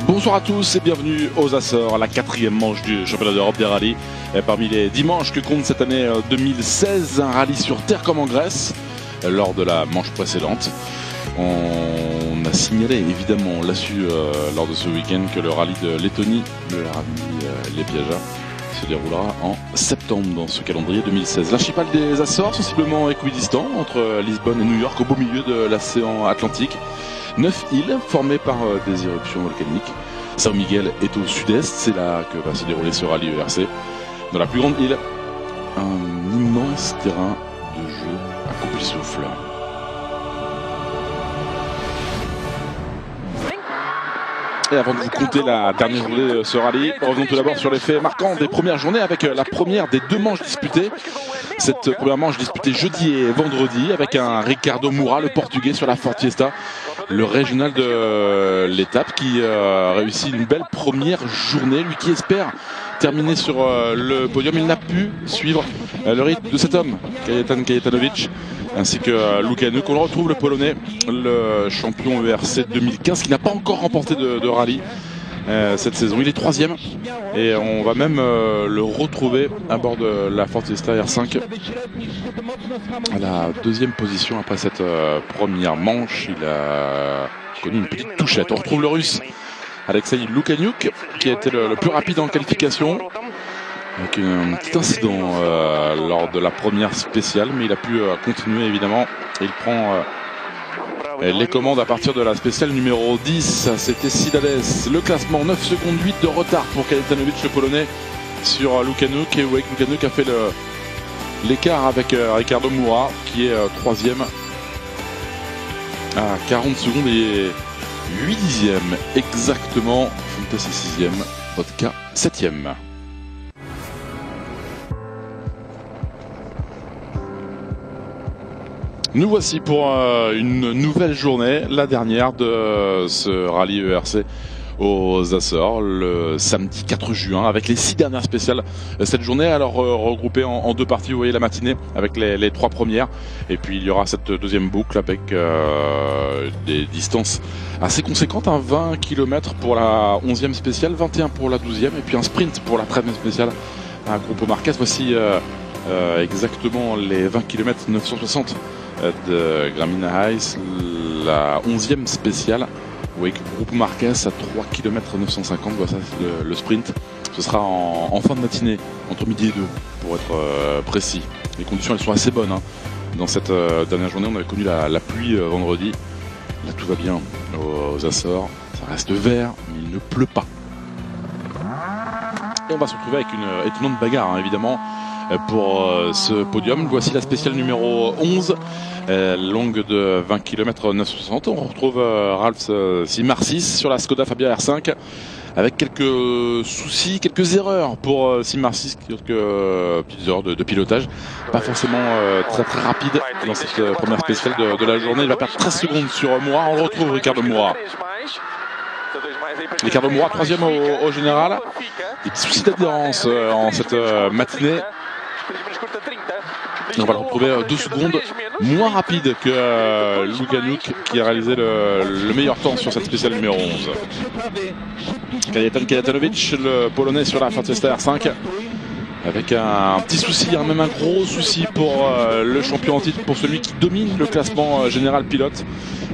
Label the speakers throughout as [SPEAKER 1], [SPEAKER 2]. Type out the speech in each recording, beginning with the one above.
[SPEAKER 1] Bonsoir à tous et bienvenue aux Açores, la 4e manche du championnat d'Europe des rallyes. Et parmi les 10 manches que compte cette année 2016, un rallye sur terre comme en Grèce, lors de la manche précédente. On a signalé, évidemment, on l'a su lors de ce week-end, que le rallye de Lettonie, le rallye Liepiaja, se déroulera en septembre dans ce calendrier 2016. L'archipel des Açores, sensiblement équidistant entre Lisbonne et New York, au beau milieu de l'océan Atlantique. 9 îles formées par des éruptions volcaniques. São Miguel est au sud-est, c'est là que va se dérouler ce rallye ERC. Dans la plus grande île, un immense terrain de jeu à couper le souffle. Et avant de vous compter la dernière journée de ce rallye, revenons tout d'abord sur les faits marquants des premières journées avec la première des deux manches disputées. Cette première manche disputée jeudi et vendredi avec un Ricardo Moura, le portugais, sur la Ford Fiesta, le régional de l'étape, qui réussit une belle première journée. Lui qui espère terminer sur le podium, il n'a pu suivre le rythme de cet homme, Kajetan Kajetanovic, ainsi que Lukanuk. On retrouve le Polonais, le champion ERC 2015, qui n'a pas encore remporté de rallye cette saison. Il est 3e et on va même le retrouver à bord de la Ford Fiesta R5 à la 2e position après cette première manche. Il a connu une petite touchette. On retrouve le Russe Alexei Lukanuk, qui a été le plus rapide en qualification, avec un petit incident lors de la première spéciale, mais il a pu continuer évidemment, et il prend les commandes à partir de la spéciale numéro 10. C'était Cidades. Le classement, 9 secondes 8 de retard pour Kajetanovic, le polonais, sur Lukanuk, et Lukanuk a fait l'écart avec Ricardo Moura, qui est 3e à 40 secondes et 8 dixièmes exactement. Fantasy 6e, Vodka 7e. Nous voici pour une nouvelle journée, la dernière de ce rallye ERC aux Açores, le samedi 4 juin, avec les 6 dernières spéciales cette journée, alors regroupées en deux parties. Vous voyez la matinée avec les 3 premières, et puis il y aura cette deuxième boucle avec des distances assez conséquentes, 20 km pour la 11e spéciale, 21 pour la 12e, et puis un sprint pour la 13e spéciale à Grupo Marques. Voici exactement les 20 km 960 de Gramina Heights, la 11e spéciale, avec Grupo Marques à 3 km 950. Voilà, le sprint. Ce sera en fin de matinée, entre midi et 2 pour être précis. Les conditions, elles sont assez bonnes dans cette dernière journée. On avait connu la pluie vendredi. Là, tout va bien aux Açores. Ça reste vert, mais il ne pleut pas. Et on va se retrouver avec une étonnante bagarre, évidemment, pour ce podium. Voici la spéciale numéro 11, longue de 20 km 960. On retrouve Ralf Simarsis sur la Skoda Fabia R5, avec quelques soucis, quelques erreurs pour Simarsis, quelques petites erreurs de pilotage. Pas forcément très rapide dans cette première spéciale de la journée. Il va perdre 13 secondes sur Moura. On retrouve Ricardo Moura. Ricardo Moura, 3e au général. Des petits soucis d'adhérence en cette matinée. On va le retrouver 2 secondes moins rapide que Lukanuk, qui a réalisé le meilleur temps sur cette spéciale numéro 11. Kajetan Kajetanovic, le polonais, sur la Ford Fiesta R5, avec un petit souci, même un gros souci pour le champion en titre, pour celui qui domine le classement général pilote.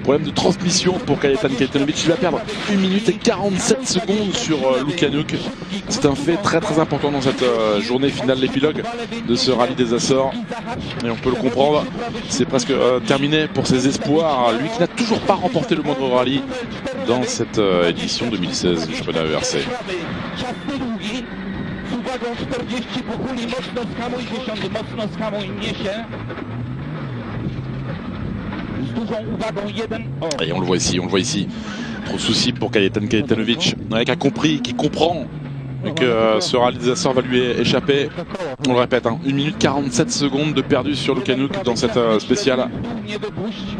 [SPEAKER 1] Problème de transmission pour Kajetan Kajetanovic. Il va perdre 1 minute et 47 secondes sur Lukanuk. C'est un fait très très important dans cette journée finale, l'épilogue de ce rallye des Açores. Et on peut le comprendre, c'est presque terminé pour ses espoirs. Lui qui n'a toujours pas remporté le moindre rallye dans cette édition 2016 du championnat ERC. Et on le voit ici, trop de soucis pour Kajetan Kajetanovic, qui a compris, qui comprend que ce rallye des Açores va lui échapper. On le répète, 1 minute 47 secondes de perdu sur Lukanuk dans cette spéciale.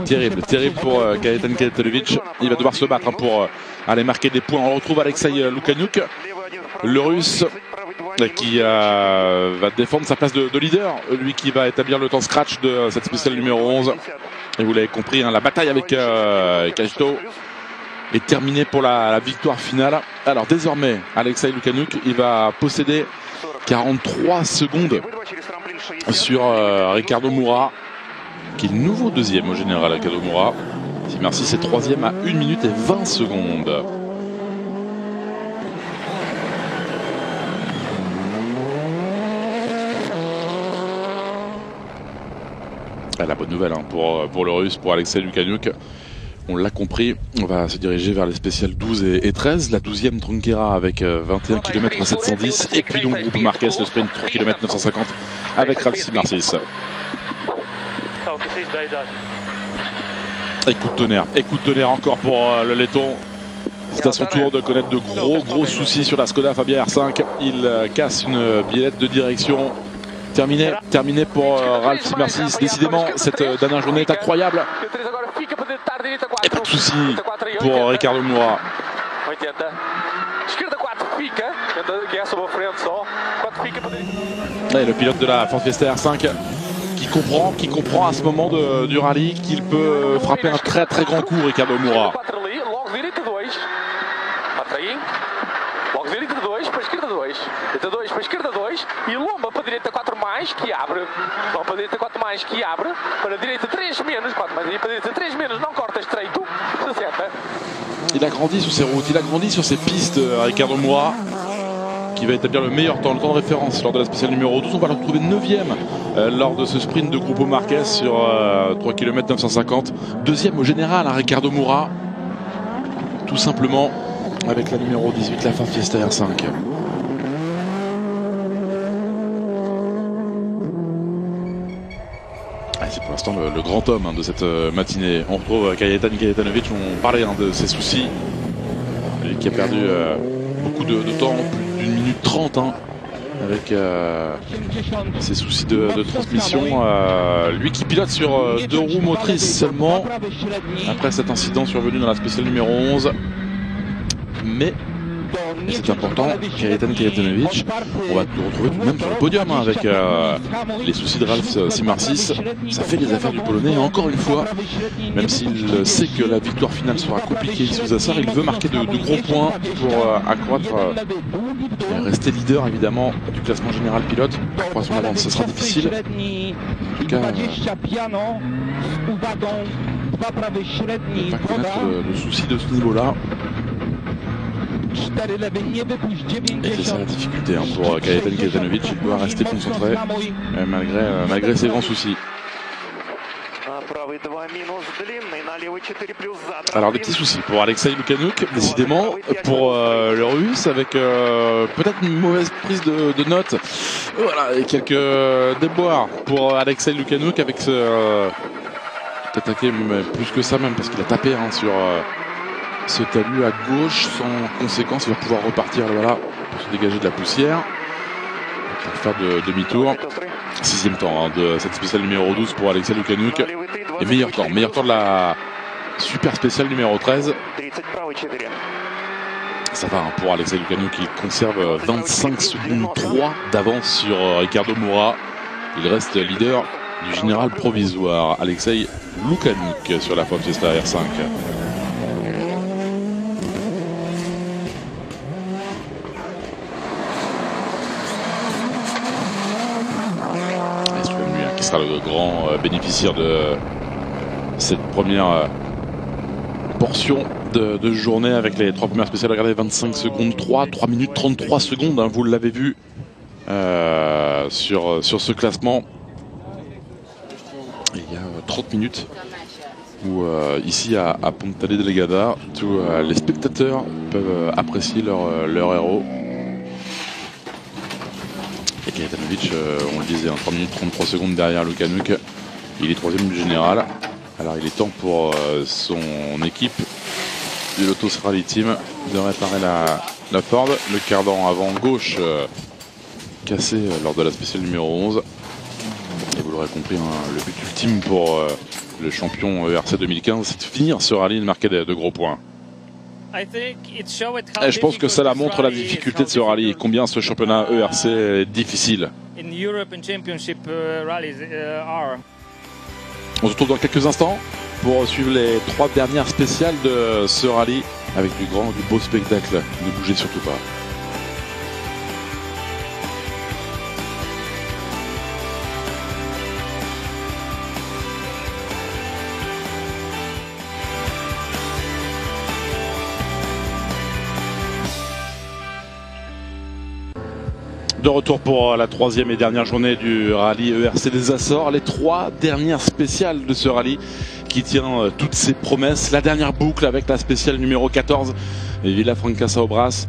[SPEAKER 1] Terrible pour Kajetan Kajetanovic. Il va devoir se battre pour aller marquer des points. On retrouve Alexei Lukanuk, le Russe, qui va défendre sa place de leader, lui qui va établir le temps scratch de cette spéciale numéro 11. Et vous l'avez compris, la bataille avec Kajto est terminé pour la victoire finale. Alors désormais, Alexei Lukanuk, il va posséder 43 secondes sur Ricardo Moura, qui est le nouveau deuxième au général. Ricardo Moura, Simarsis est troisième à 1 minute et 20 secondes. La bonne nouvelle hein, pour le Russe, pour Alexei Lukanuk. On l'a compris, on va se diriger vers les spéciales 12 et 13. La 12e Tronquera avec 21 km 710. Et puis donc Groupe Marquez, le sprint 3 km 950 avec Ralf Simarsis. Et coup de tonnerre encore pour le Letton. C'est à son tour de connaître de gros soucis sur la Skoda Fabia R5. Il casse une biellette de direction. Terminé pour Ralf Simarsis. Décidément, cette dernière journée est incroyable. Et pas de soucis pour Ricardo Moura. Et le pilote de la Ford Fiesta R5 qui comprend à ce moment du rallye qu'il peut frapper un très grand coup, Ricardo Moura.
[SPEAKER 2] Direita 2 para a esquerda 2 e lomba para a direita 4 mais que abre. Lomba para a direita 4 mais que abre. Para a direita 3 menos. 4 mais para a direita 3 menos. Não corta estreito. 60.
[SPEAKER 1] Il a grandi sur ses routes, il a grandi sur ses pistes, Ricardo Moura, qui va établir le meilleur temps, le temps de référence lors de la spéciale numéro 12. On va le retrouver 9e lors de ce sprint de Grupo Marquez sur 3 km 950. Deuxième au général, Ricardo Moura. Tout simplement avec la numéro 18, la Ford Fiesta R5. C'est pour l'instant le grand homme de cette matinée. On retrouve Kajetan Kajetanovic, on parlait de ses soucis. Lui qui a perdu beaucoup de temps, plus d'1 minute 30 avec ses soucis de transmission. Lui qui pilote sur 2 roues motrices seulement après cet incident survenu dans la spéciale numéro 11. Mais c'est important, Kajetan Kajetanovic, on va le retrouver tout de même sur le podium avec les soucis de Ralf Simarsis. Ça fait les affaires du Polonais et encore une fois, même s'il sait que la victoire finale sera compliquée sous Zassar, il veut marquer de gros points pour accroître et rester leader évidemment du classement général pilote. Pour son avance, ce sera difficile. En tout cas, ne pas connaître de soucis de ce niveau-là. Et c'est ça la difficulté pour Kajetan Kajetanovic, il doit rester concentré malgré ses grands soucis. Alors des petits soucis pour Alexei Lukanuk, décidément, pour le Russe, avec peut-être une mauvaise prise de notes. Voilà, et quelques déboires pour Alexei Lukanuk avec ce attaqué plus que ça même, parce qu'il a tapé sur ce talus à gauche. Sans conséquence, il va pouvoir repartir voilà, pour se dégager de la poussière, pour faire demi-tour. 6e temps de cette spéciale numéro 12 pour Alexei Lukanuk. Et meilleur temps de la super spéciale numéro 13. Ça va pour Alexei Lukanuk, qui conserve 25 secondes 3 d'avance sur Ricardo Moura. Il reste leader du général provisoire, Alexei Lukanuk, sur la Ford Fiesta R5. Qui sera le grand bénéficiaire de cette première portion de journée avec les 3 premières spéciales. Regardez, 25 secondes 3 minutes 33 secondes, vous l'avez vu sur ce classement. Et il y a 30 minutes où ici à Ponta Delgada, tous les spectateurs peuvent apprécier leur héros. Et Kajetanovic, on le disait, 3 minutes 33 secondes derrière Lukanuk. Il est 3e du général. Alors il est temps pour son équipe du Lotus Rally Team de réparer la Ford. Le cardan avant gauche cassé lors de la spéciale numéro 11. Et vous l'aurez compris, le but ultime pour le champion ERC 2015, c'est de finir ce rallye et de marquer de gros points. Et je pense que ça montre la difficulté de ce rallye et combien ce championnat ERC est difficile. On se retrouve dans quelques instants pour suivre les 3 dernières spéciales de ce rallye avec du beau spectacle. Ne bougez surtout pas. De retour pour la 3e et dernière journée du rallye ERC des Açores. Les 3 dernières spéciales de ce rallye qui tient toutes ses promesses. La dernière boucle avec la spéciale numéro 14, Villafranca-Saobras,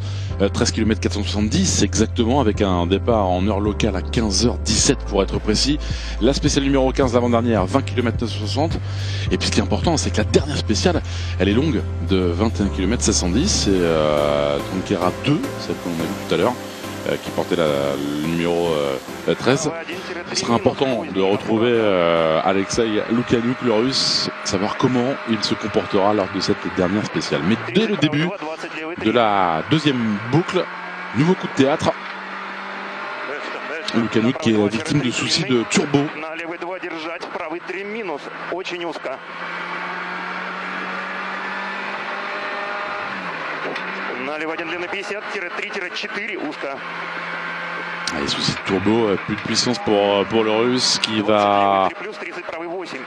[SPEAKER 1] 13 km 470 exactement, avec un départ en heure locale à 15h17 pour être précis. La spéciale numéro 15, l'avant-dernière, 20 km 960. Et puis ce qui est important, c'est que la dernière spéciale, elle est longue, de 21 km 710. Et Tronquera 2, celle qu'on a vue tout à l'heure, qui portait le numéro 13. Ce sera important de retrouver Alexei Lukyanuk, le russe, savoir comment il se comportera lors de cette dernière spéciale. Mais dès le début de la 2e boucle, nouveau coup de théâtre. Lukyanuk qui est victime de soucis de turbo. Les soucis de turbo, plus de puissance pour le russe qui va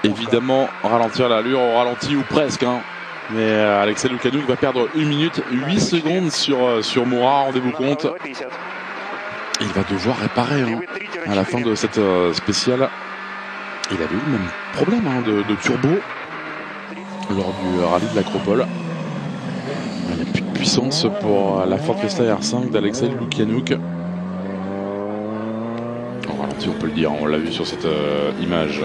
[SPEAKER 1] évidemment ralentir l'allure au ralenti ou presque. Mais Alexei Lukyanuk va perdre 1 minute 8 secondes sur Moura, rendez-vous compte. Il va devoir réparer à la fin de cette spéciale. Il avait eu le même problème de turbo lors du rallye de l'Acropole. Il n'y a plus de puissance pour la Ford Fiesta R5 d'Alexei Lukyanuk. En ralenti, on peut le dire, on l'a vu sur cette image.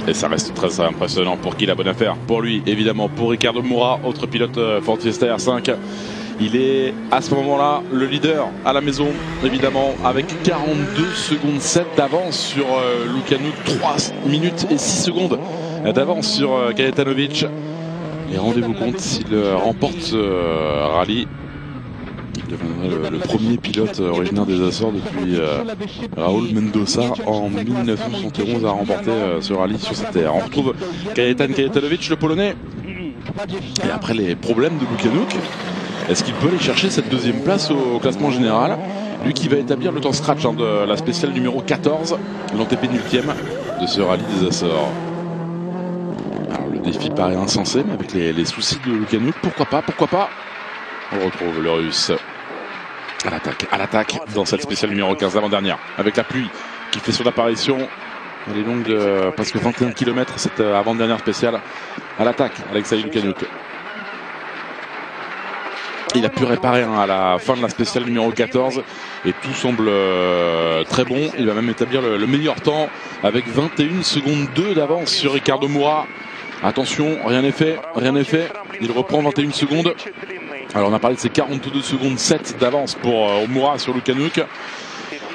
[SPEAKER 1] Et ça reste très impressionnant pour qui la bonne affaire. Pour lui, évidemment, pour Ricardo Moura, autre pilote Ford Fiesta R5. Il est à ce moment-là le leader à la maison, évidemment, avec 42 secondes 7 d'avance sur Lukyanuk, 3 minutes et 6 secondes d'avance sur Kajetanovic. Et rendez-vous compte, s'il remporte ce rallye, il deviendrait le premier pilote originaire des Açores depuis Raúl Mendoza en 1971 à remporter ce rallye sur cette terre. On retrouve Kajetanovic, le Polonais. Et après les problèmes de Lukyanuk, est-ce qu'il peut aller chercher cette 2e place au classement général? Lui qui va établir le temps scratch de la spéciale numéro 14, l'antépénultième de ce rallye des Açores. Alors le défi paraît insensé, mais avec les soucis de Lukyanuk, pourquoi pas? On retrouve le russe à l'attaque dans cette spéciale numéro 15 l'avant-dernière, avec la pluie qui fait son apparition. Elle est longue de presque 21 km cette avant-dernière spéciale. À l'attaque, Alexei Lukyanuk. Il a pu réparer à la fin de la spéciale numéro 14 et tout semble très bon. Il va même établir le meilleur temps avec 21 secondes 2 d'avance sur Ricardo Moura. Attention, rien n'est fait. Il reprend 21 secondes. Alors on a parlé de ces 42 secondes 7 d'avance pour Moura sur Lukyanuk.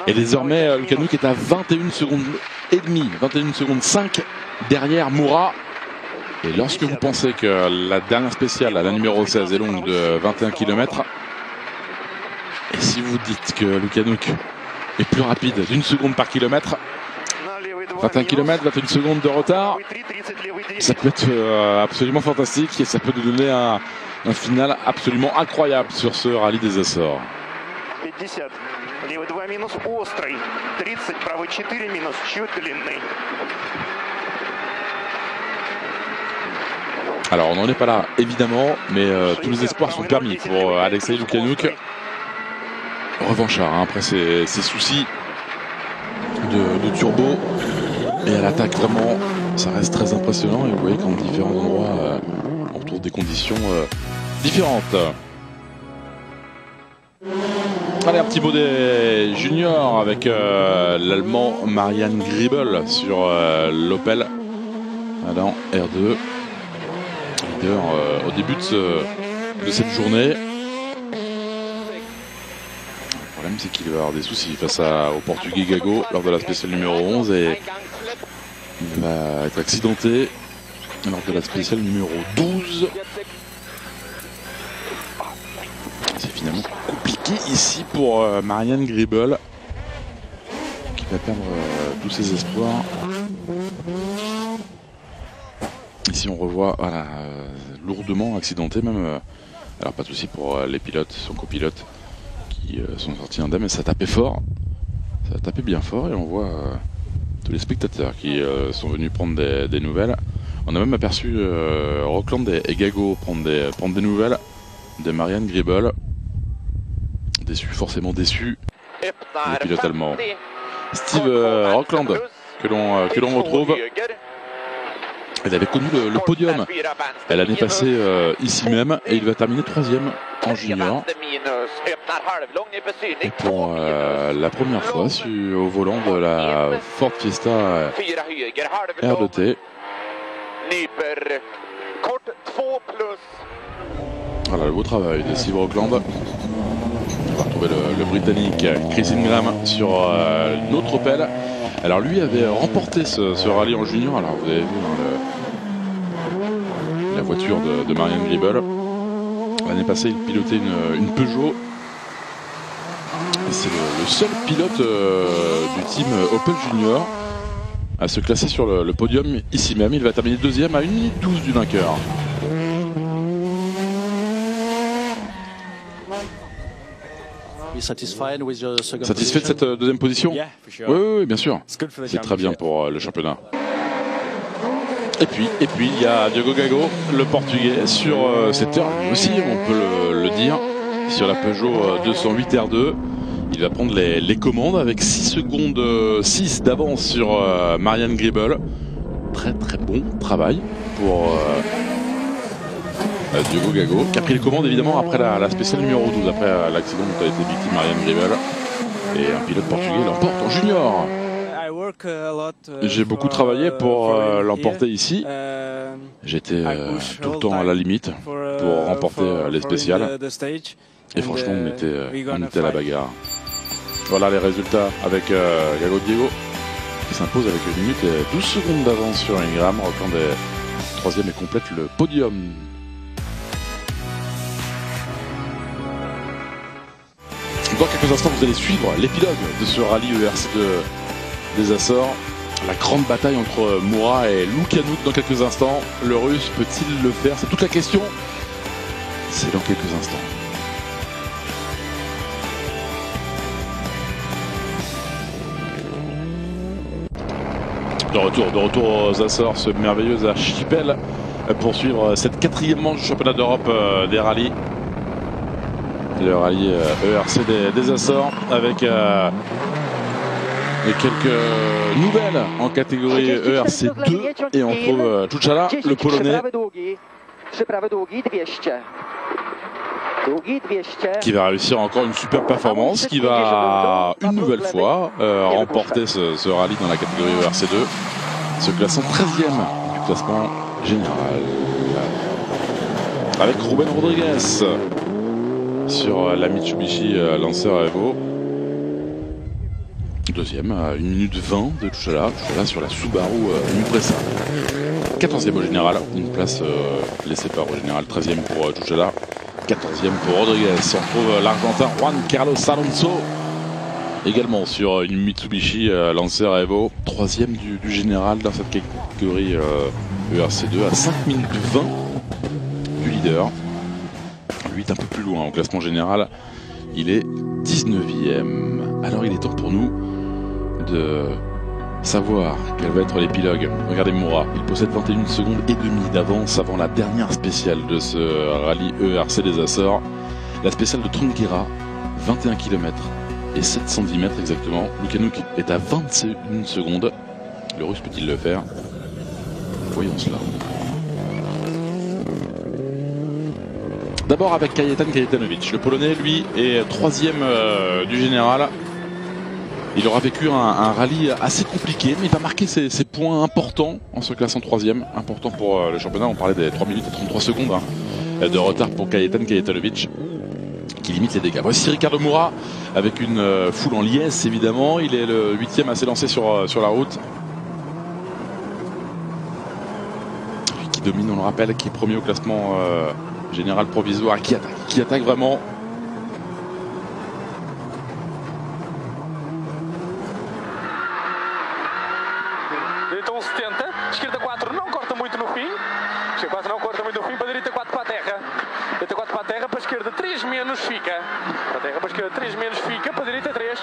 [SPEAKER 1] Et désormais Lukyanuk est à 21 secondes et demie, 21 secondes 5 derrière Moura. Et lorsque vous pensez que la dernière spéciale, la numéro 16, est longue de 21 km, et si vous dites que Lukyanuk est plus rapide d'1 seconde par kilomètre, 21 km, 21 secondes de retard, ça peut être absolument fantastique et ça peut nous donner un final absolument incroyable sur ce rallye des Açores. Alors on n'en est pas là évidemment, mais tous les espoirs sont permis pour Alexei Lukyanuk. Revanchard après ses soucis de turbo. Et à l'attaque vraiment, ça reste très impressionnant. Et vous voyez qu'en différents endroits, on retrouve des conditions différentes. Allez, un petit mot des juniors avec l'Allemand Marian Griebel sur l'Opel. Alors, R2. Leader au début de cette journée. Problème problème, c'est qu'il va avoir des soucis face au Portugais Gago lors de la spéciale numéro 11 et il va être accidenté lors de la spéciale numéro 12. C'est finalement compliqué ici pour Marianne Gribble qui va perdre tous ses espoirs. Ici on revoit voilà, lourdement accidenté même. Alors pas de souci pour les pilotes, son copilote qui sont sortis indemnes, mais ça tapait fort. Ça a tapé bien fort et on voit tous les spectateurs qui sont venus prendre des nouvelles. On a même aperçu Rockland et Gago prendre des nouvelles de Marianne Gribble. Déçu, forcément déçu, le pilote allemand. Steve Rockland, que l'on retrouve. Elle avait connu le podium l'année passée ici même et il va terminer 3e en junior. Et pour la première fois au volant de la Ford Fiesta R2T. Voilà le beau travail de Steve Rockland. On va retrouver le Britannique Chris Ingram sur notre Opel. Alors lui avait remporté ce rallye en junior. Alors vous avez vu la voiture de Marianne Gribble. L'année passée il pilotait une Peugeot. C'est le seul pilote du team Opel Junior à se classer sur le podium ici même. Il va terminer 2e à 1 minute 12 du vainqueur. Satisfait de cette deuxième position? Oui, bien sûr. C'est très bien pour le championnat. Et puis il y a Diogo Gago, le Portugais, sur cette heure aussi, on peut le dire, sur la Peugeot 208 R2. Il va prendre les commandes avec 6 secondes 6 d'avance sur Marianne Gribble. Très bon travail pour Diogo Gago, qui a pris les commandes évidemment après la spéciale numéro 12, après l'accident dont a été victime Marianne Gribble. Et un pilote portugais l'emporte en junior. J'ai beaucoup travaillé pour l'emporter ici. J'étais tout le temps à la limite pour remporter les spéciales. Et franchement, on était à la bagarre. Voilà les résultats avec Gago Diego qui s'impose avec 1 minute et 12 secondes d'avance sur Ingram. Rockland est 3e et complète le podium. Dans quelques instants, vous allez suivre l'épilogue de ce rallye ERC2 des Açores. La grande bataille entre Moura et Lukanouk dans quelques instants. Le Russe peut-il le faire? C'est toute la question. C'est dans quelques instants. De retour aux Açores, ce merveilleux archipel pour suivre cette 4e manche du championnat d'Europe des rallyes. Le rallye ERC des Açores avec quelques nouvelles en catégorie ERC 2 et on trouve Czuczala, le Polonais, qui va réussir encore une super performance, qui va une nouvelle fois remporter ce rallye dans la catégorie ERC2, se classant 13e du classement général avec Ruben Rodriguez sur la Mitsubishi Lancer Evo. 2e à 1 minute 20 de Czuczala sur la Subaru Impreza. 14e au général, une place laissée par au général. 13e pour Czuczala, 14e pour Rodriguez. On retrouve l'Argentin Juan Carlos Alonso également sur une Mitsubishi Lancer Evo. 3e du général dans cette catégorie ERC2 à 5 minutes 20 du leader. Lui est un peu plus loin au classement général, il est 19e. Alors il est temps pour nous de savoir quel va être l'épilogue. Regardez Moura, il possède 21 secondes et demie d'avance avant la dernière spéciale de ce rallye ERC des Açores. La spéciale de Trunguera, 21 km et 710 mètres exactement. Lukanouk est à 21 secondes. Le Russe peut-il le faire? Voyons cela. D'abord avec Kajetan Kajetanovic. Le Polonais, lui, est 3e du général. Il aura vécu un rallye assez compliqué, mais il va marquer ses points importants en se classant 3e. Important pour le championnat. On parlait des 3 minutes et 33 secondes de retard pour Kajetan Kajetanovic. qui limite les dégâts. Voici Ricardo Moura avec une foule en liesse évidemment. Il est le 8e à s'élancer sur la route. Lui qui domine, on le rappelle, qui est premier au classement général provisoire, qui attaque vraiment.
[SPEAKER 2] Direita 1,70, esquerda 4, não corta muito no fim. Quase não corta muito no fim, para a direita 4 para a terra. Direita 4 para a terra, para a esquerda 3 menos fica. Para a terra, para a esquerda 3 menos fica, para a direita 3.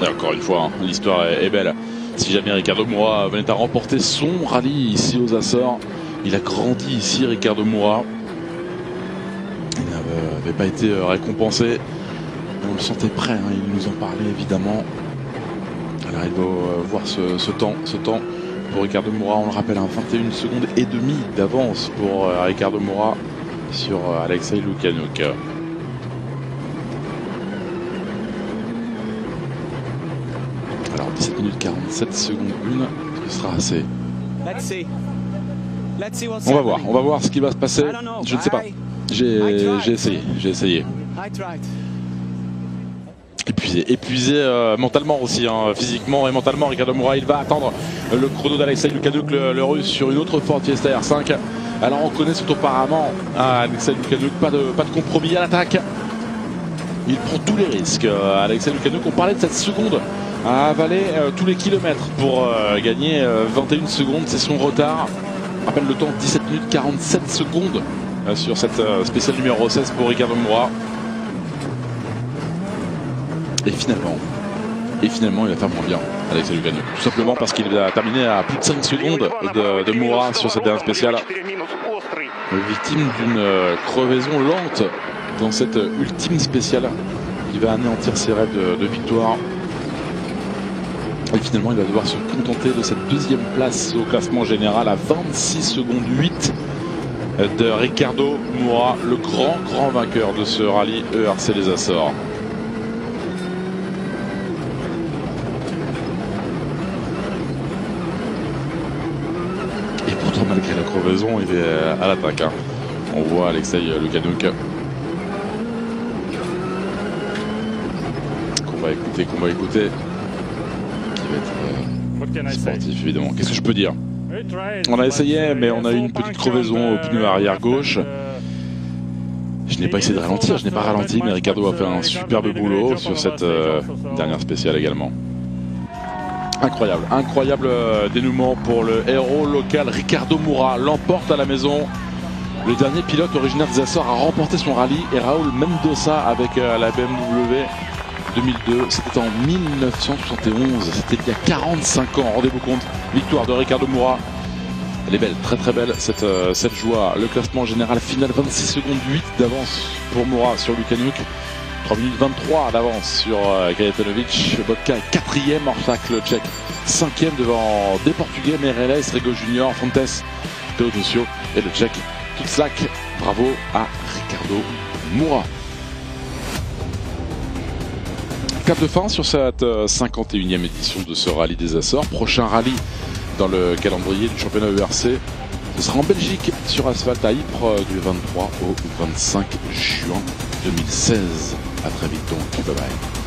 [SPEAKER 1] Et encore une fois, hein, l'histoire est belle. Si jamais Ricardo Moura venait à remporter son rallye ici aux Açores, il a grandi ici, Ricardo Moura. Il n'avait pas été récompensé. On le sentait prêt, hein, il nous en parlait évidemment. Alors il va voir ce temps pour Ricardo Moura, on le rappelle, 21 secondes et demie d'avance pour Ricardo Moura sur Alexei Lukyanuk. Alors 17 minutes 47 secondes 1, ce sera assez. On va voir ce qui va se passer. Je ne sais pas. J'ai essayé. Épuisé mentalement aussi, hein, physiquement et mentalement. Ricardo Moura, il va attendre le chrono d'Alexei Lukyanuk, le russe, sur une autre Ford Fiesta R5. Alors on connaît surtout auparavant Alexei Lukyanuk, pas de compromis à l'attaque. Il prend tous les risques. Alexei Lukyanuk, on parlait de cette seconde à avaler tous les kilomètres pour gagner 21 secondes, c'est son retard. On rappelle le temps, 17 minutes 47 secondes sur cette spéciale numéro 16 pour Ricardo Moura. Et finalement, il va faire moins bien, Alexei Lukyanuk. Tout simplement parce qu'il a terminé à plus de 5 secondes de Moura sur cette dernière spéciale. Victime d'une crevaison lente dans cette ultime spéciale. Il va anéantir ses rêves de victoire. Et finalement, il va devoir se contenter de cette deuxième place au classement général à 26 secondes 8 de Ricardo Moura, le grand vainqueur de ce rallye ERC les Açores. Malgré la crevaison, il est à l'attaque. Hein. On voit Alexei Lukyanuk qu'on va écouter, qui va être sportif évidemment. Qu'est-ce que je peux dire? On a essayé, mais on a eu une petite crevaison au pneu arrière gauche. Je n'ai pas essayé de ralentir, je n'ai pas ralenti, mais Ricardo a fait un superbe boulot sur cette dernière spéciale également. Incroyable dénouement pour le héros local. Ricardo Moura l'emporte à la maison. Le dernier pilote originaire des Açores à remporter son rallye est Raúl Mendoza avec la BMW 2002. C'était en 1971, c'était il y a 45 ans. Rendez-vous compte, victoire de Ricardo Moura. Elle est belle, très belle cette joie. Le classement général final, 26 secondes 8 d'avance pour Moura sur Lukyanuk. 3 minutes 23 d'avance sur Kajetanovic. Botka est 4e, Orsak le Tchèque 5e devant des Portugais, Meirelles, Rego Junior, Fontes, Teodosio et le Tchèque Tutslak. Bravo à Ricardo Moura. Cap de fin sur cette 51e édition de ce rallye des Açores. Prochain rallye dans le calendrier du championnat ERC, ce sera en Belgique sur asphalte à Ypres du 23 au 25 juin 2016. A très vite donc, bye bye.